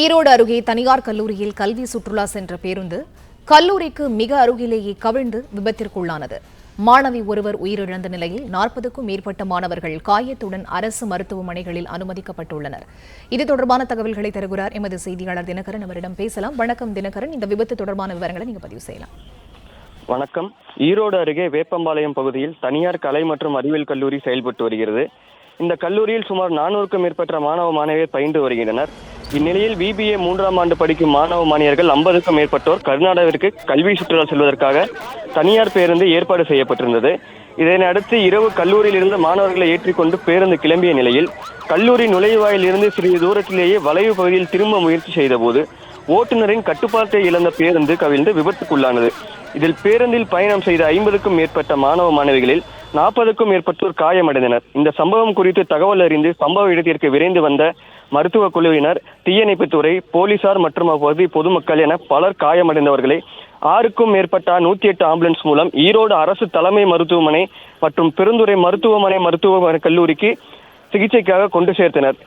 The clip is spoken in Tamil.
ஈரோடு அருகே தனியார் கல்லூரியில் கல்வி சுற்றுலா சென்ற பேருந்து கல்லூரிக்கு மிக அருகிலேயே கவிழ்ந்து விபத்திற்குள்ளானது. மாணவி ஒருவர் உயிரிழந்த நிலையில் 40க்கும் மேற்பட்ட மாணவர்கள் காயத்துடன் அரசு மருத்துவமனைகளில் அனுமதிக்கப்பட்டுள்ளனர். இது தொடர்பான தகவல்களை தருகிறார் எமது செய்தியாளர் தினகரன். அவரிடம் பேசலாம். வணக்கம் தினகரன், இந்த விபத்து தொடர்பான விவரங்களை நீங்க பதிவு செய்யலாம். வணக்கம். ஈரோடு அருகே வேப்பம்பாளையம் பகுதியில் தனியார் கலை மற்றும் அறிவியல் கல்லூரி செயல்பட்டு வருகிறது. இந்த கல்லூரியில் சுமார் 400க்கும் மேற்பட்ட மாணவ மாணவியர் பயின்று வருகின்றனர். இந்நிலையில் பிபிஏ 3ஆம் ஆண்டு படிக்கும் மாணவ மாணவியர்கள் 50க்கும் மேற்பட்டோர் கர்நாடகாவிற்கு கல்வி சுற்றுலா செல்வதற்காக தனியார் பேருந்து ஏற்பாடு செய்யப்பட்டிருந்தது. இதனை அடுத்து இரவு கல்லூரியில் இருந்து மாணவர்களை ஏற்றிக்கொண்டு பேருந்து கிளம்பிய நிலையில் கல்லூரி நுழைவாயில் இருந்து சிறிது தூரத்திலேயே வளைவு பகுதியில் திரும்ப முயற்சி செய்தபோது ஓட்டுநரின் கட்டுப்பாட்டை இழந்த பேருந்து கவிழ்ந்து விபத்துக்குள்ளானது. இதில் பேருந்தில் பயணம் செய்த 50க்கும் மேற்பட்ட மாணவ மாணவிகளில் 40க்கும் மேற்பட்டோர் காயமடைந்தனர். இந்த சம்பவம் குறித்து தகவல் அறிந்து சம்பவ இடத்திற்கு விரைந்து வந்த மருத்துவ குழுவினர், தீயணைப்புத்துறை, போலீசார் மற்றும் அப்பகுதி பொதுமக்கள் என பலர் காயமடைந்தவர்களை 6க்கும் மேற்பட்ட 108 ஆம்புலன்ஸ் மூலம் ஈரோடு அரசு தலைமை மருத்துவமனை மற்றும் பெருந்துறை மருத்துவ கல்லூரிக்கு சிகிச்சைக்காக கொண்டு சேர்த்தனர்.